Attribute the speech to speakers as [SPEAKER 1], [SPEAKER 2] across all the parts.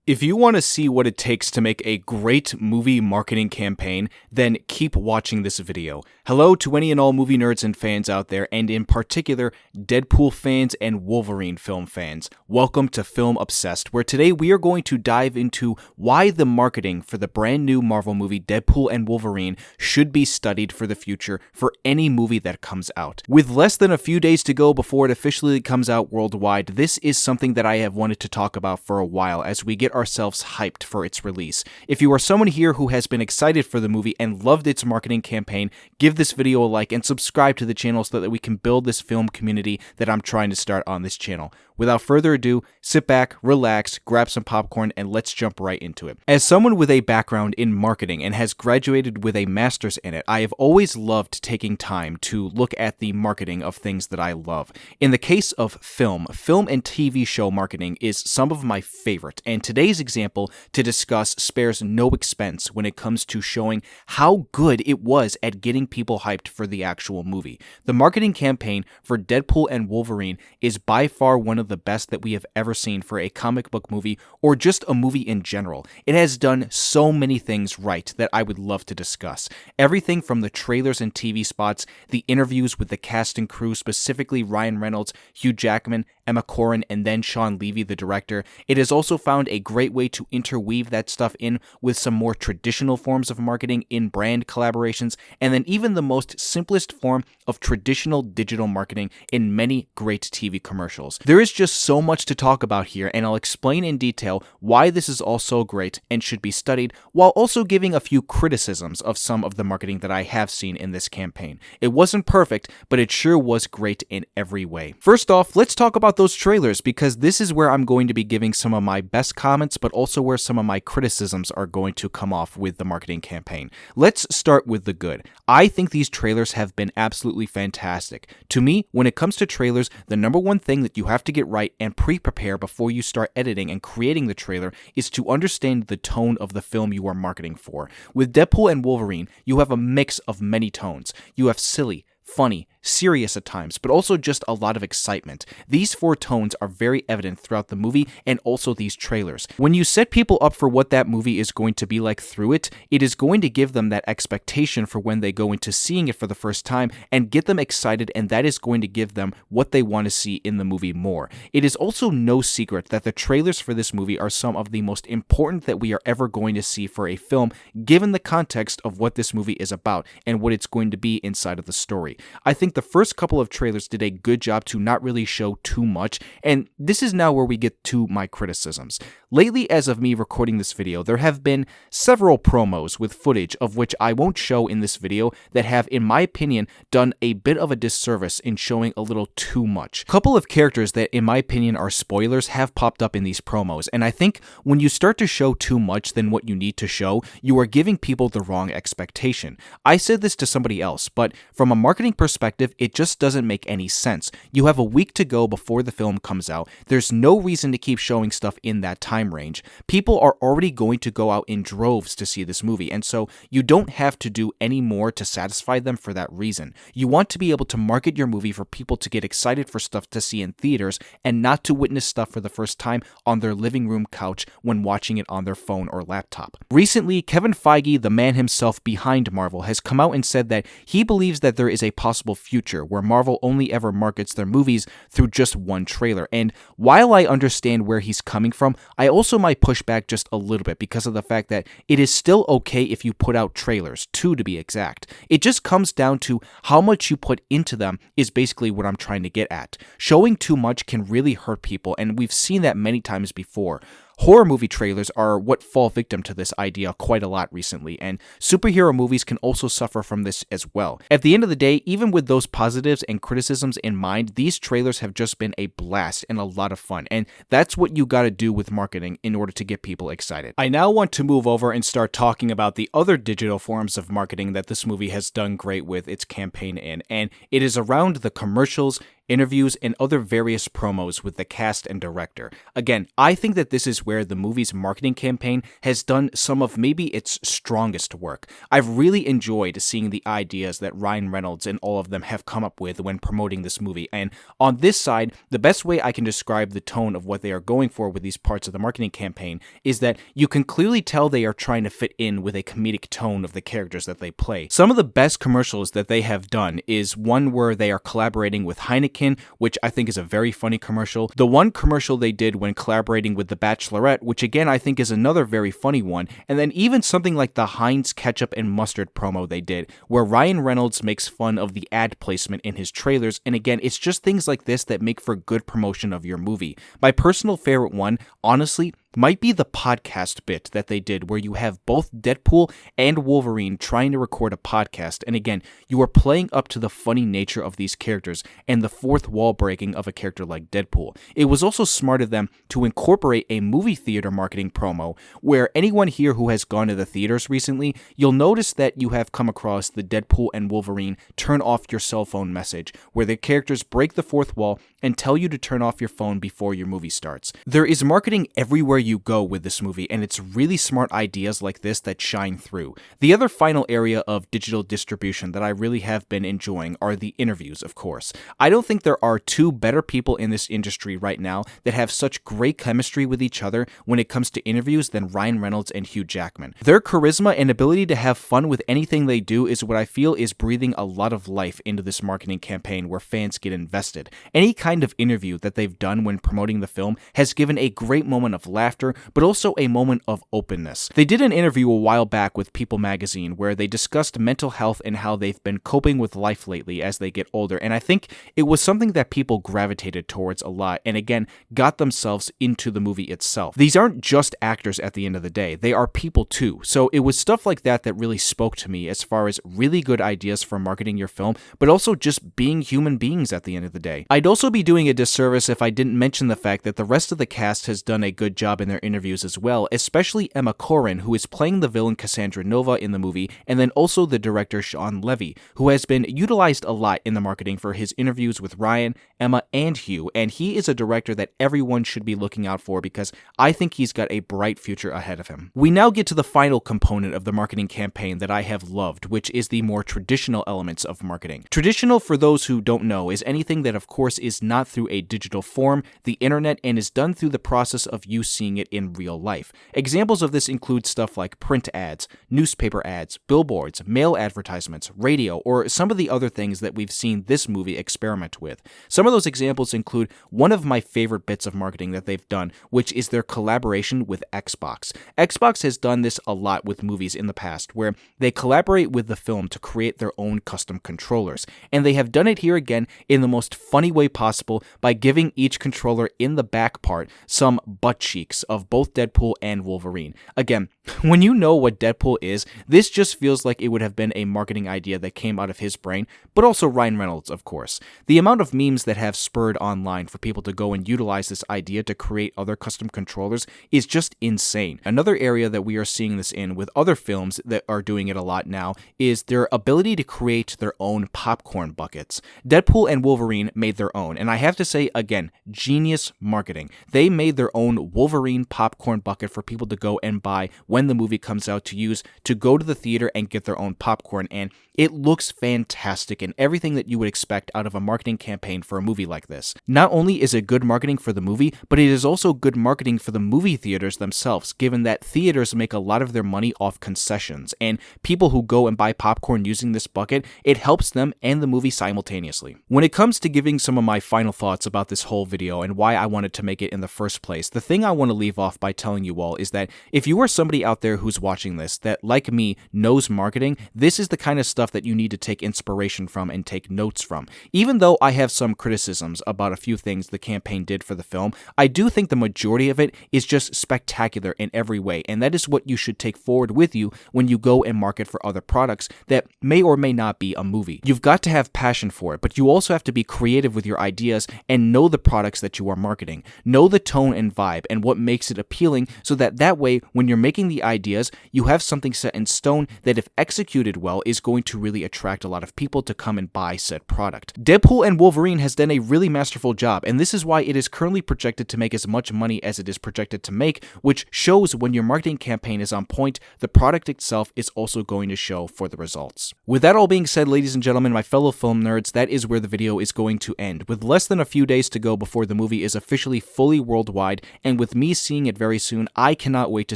[SPEAKER 1] If you want to see what it takes to make a great movie marketing campaign, then keep watching this video. Hello to any and all movie nerds and fans out there, and in particular, Deadpool fans and Wolverine film fans. Welcome to Film Obsessed, where today we are going to dive into why the marketing for the brand new Marvel movie Deadpool and Wolverine should be studied for the future for any movie that comes out. With less than a few days to go before it officially comes out worldwide, this is something that I have wanted to talk about for a while as we get ourselves hyped for its release. If you are someone here who has been excited for the movie and loved its marketing campaign, give this video a like and subscribe to the channel so that we can build this film community that I'm trying to start on this channel. Without further ado, sit back, relax, grab some popcorn, and let's jump right into it. As someone with a background in marketing and has graduated with a master's in it, I have always loved taking time to look at the marketing of things that I love. In the case of film and TV show marketing is some of my favorite, and today's example to discuss spares no expense when it comes to showing how good it was at getting people hyped for the actual movie. The marketing campaign for Deadpool and Wolverine is by far one of the best that we have ever seen for a comic book movie or just a movie in general. It has done so many things right that I would love to discuss. Everything from the trailers and TV spots, the interviews with the cast and crew, specifically Ryan Reynolds, Hugh Jackman, Emma Corrin, and then Shawn Levy, the director. It has also found a great way to interweave that stuff in with some more traditional forms of marketing in brand collaborations, and then even the most simplest form of traditional digital marketing in many great TV commercials. There is just so much to talk about here, and I'll explain in detail why this is all so great and should be studied, while also giving a few criticisms of some of the marketing that I have seen in this campaign. It wasn't perfect, but it sure was great in every way. First off, let's talk about those trailers, because this is where I'm going to be giving some of my best comments, but also where some of my criticisms are going to come off with the marketing campaign. Let's start with the good. I think these trailers have been absolutely fantastic. To me, when it comes to trailers, the number one thing that you have to get right and pre-prepare before you start editing and creating the trailer is to understand the tone of the film you are marketing for. With Deadpool and Wolverine, you have a mix of many tones. You have silly, funny, serious at times, but also just a lot of excitement. These four tones are very evident throughout the movie and also these trailers. When you set people up for what that movie is going to be like through it, it is going to give them that expectation for when they go into seeing it for the first time and get them excited, and that is going to give them what they want to see in the movie more. It is also no secret that the trailers for this movie are some of the most important that we are ever going to see for a film, given the context of what this movie is about and what it's going to be inside of the story. I think the first couple of trailers did a good job to not really show too much, and this is now where we get to my criticisms. Lately, as of me recording this video, there have been several promos with footage of which I won't show in this video that have, in my opinion, done a bit of a disservice in showing a little too much. A couple of characters that, in my opinion, are spoilers have popped up in these promos, and I think when you start to show too much than what you need to show, you are giving people the wrong expectation. I said this to somebody else, but from a marketing perspective, it just doesn't make any sense. You have a week to go before the film comes out. There's no reason to keep showing stuff in that time range. People are already going to go out in droves to see this movie, and so you don't have to do any more to satisfy them for that reason. You want to be able to market your movie for people to get excited for stuff to see in theaters and not to witness stuff for the first time on their living room couch when watching it on their phone or laptop. Recently, Kevin Feige, the man himself behind Marvel, has come out and said that he believes that there is a possible future where Marvel only ever markets their movies through just one trailer. And while I understand where he's coming from, I also might push back just a little bit because of the fact that it is still okay if you put out trailers, 2 to be exact. It just comes down to how much you put into them is basically what I'm trying to get at. Showing too much can really hurt people, and we've seen that many times before. Horror movie trailers are what fall victim to this idea quite a lot recently, and superhero movies can also suffer from this as well. At the end of the day, even with those positives and criticisms in mind, these trailers have just been a blast and a lot of fun, and that's what you gotta do with marketing in order to get people excited. I now want to move over and start talking about the other digital forms of marketing that this movie has done great with its campaign in, and it is around the commercials interviews, and other various promos with the cast and director. Again, I think that this is where the movie's marketing campaign has done some of maybe its strongest work. I've really enjoyed seeing the ideas that Ryan Reynolds and all of them have come up with when promoting this movie, and on this side, the best way I can describe the tone of what they are going for with these parts of the marketing campaign is that you can clearly tell they are trying to fit in with a comedic tone of the characters that they play. Some of the best commercials that they have done is one where they are collaborating with Heineken, which I think is a very funny commercial. The one commercial they did when collaborating with The Bachelorette, which again I think is another very funny one, and then even something like the Heinz ketchup and mustard promo they did, where Ryan Reynolds makes fun of the ad placement in his trailers, and again, it's just things like this that make for good promotion of your movie. My personal favorite one, honestly, might be the podcast bit that they did where you have both Deadpool and Wolverine trying to record a podcast, and again, you are playing up to the funny nature of these characters and the fourth wall breaking of a character like Deadpool. It was also smart of them to incorporate a movie theater marketing promo where anyone here who has gone to the theaters recently, you'll notice that you have come across the Deadpool and Wolverine turn off your cell phone message, where the characters break the fourth wall and tell you to turn off your phone before your movie starts. There is marketing everywhere you go with this movie, and it's really smart ideas like this that shine through. The other final area of digital distribution that I really have been enjoying are the interviews, of course. I don't think there are two better people in this industry right now that have such great chemistry with each other when it comes to interviews than Ryan Reynolds and Hugh Jackman. Their charisma and ability to have fun with anything they do is what I feel is breathing a lot of life into this marketing campaign where fans get invested. Any kind of interview that they've done when promoting the film has given a great moment of laughter, but also a moment of openness. They did an interview a while back with People magazine where they discussed mental health and how they've been coping with life lately as they get older, and I think it was something that people gravitated towards a lot and again got themselves into the movie itself. These aren't just actors at the end of the day, they are people too, so it was stuff like that that really spoke to me as far as really good ideas for marketing your film, but also just being human beings at the end of the day. I'd also be doing a disservice if I didn't mention the fact that the rest of the cast has done a good job in their interviews as well, especially Emma Corrin, who is playing the villain Cassandra Nova in the movie, and then also the director Shawn Levy, who has been utilized a lot in the marketing for his interviews with Ryan, Emma, and Hugh, and he is a director that everyone should be looking out for because I think he's got a bright future ahead of him. We now get to the final component of the marketing campaign that I have loved, which is the more traditional elements of marketing. Traditional, for those who don't know, is anything that of course is not through a digital form, the internet, and is done through the process of you seeing it in real life. Examples of this include stuff like print ads, newspaper ads, billboards, mail advertisements, radio, or some of the other things that we've seen this movie experiment with. Some of those examples include one of my favorite bits of marketing that they've done, which is their collaboration with Xbox. Xbox has done this a lot with movies in the past, where they collaborate with the film to create their own custom controllers, and they have done it here again in the most funny way possible by giving each controller in the back part some butt cheeks of both Deadpool and Wolverine. Again, when you know what Deadpool is, this just feels like it would have been a marketing idea that came out of his brain, but also Ryan Reynolds, of course. The amount of memes that have spurred online for people to go and utilize this idea to create other custom controllers is just insane. Another area that we are seeing this in with other films that are doing it a lot now is their ability to create their own popcorn buckets. Deadpool and Wolverine made their own, and I have to say, again, genius marketing. They made their own Wolverine popcorn bucket for people to go and buy when the movie comes out to use to go to the theater and get their own popcorn, and it looks fantastic and everything that you would expect out of a marketing campaign for a movie like this. Not only is it good marketing for the movie, but it is also good marketing for the movie theaters themselves, given that theaters make a lot of their money off concessions, and people who go and buy popcorn using this bucket, it helps them and the movie simultaneously. When it comes to giving some of my final thoughts about this whole video and why I wanted to make it in the first place, the thing I want to leave off by telling you all is that if you are somebody out there who's watching this that, like me, knows marketing, this is the kind of stuff that you need to take inspiration from and take notes from. Even though I have some criticisms about a few things the campaign did for the film, I do think the majority of it is just spectacular in every way, and that is what you should take forward with you when you go and market for other products that may or may not be a movie. You've got to have passion for it, but you also have to be creative with your ideas and know the products that you are marketing. Know the tone and vibe and what makes it appealing so that way, when you're making the ideas, you have something set in stone that if executed well is going to really attract a lot of people to come and buy said product. Deadpool and Wolverine has done a really masterful job, and this is why it is currently projected to make as much money as it is projected to make, which shows when your marketing campaign is on point, the product itself is also going to show for the results. With that all being said, ladies and gentlemen, my fellow film nerds, that is where the video is going to end. With less than a few days to go before the movie is officially fully worldwide, and with me seeing it very soon, I cannot wait to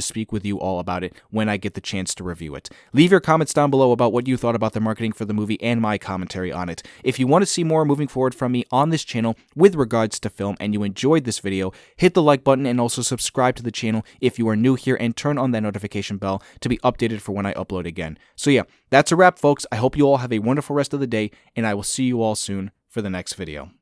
[SPEAKER 1] speak with you all about it when I get the chance to review it. Leave your comments down below about what you thought about the marketing for the movie and my commentary on it. If you want to see more moving forward from me on this channel with regards to film and you enjoyed this video, hit the like button and also subscribe to the channel if you are new here and turn on that notification bell to be updated for when I upload again. So yeah, that's a wrap, folks. I hope you all have a wonderful rest of the day, and I will see you all soon for the next video.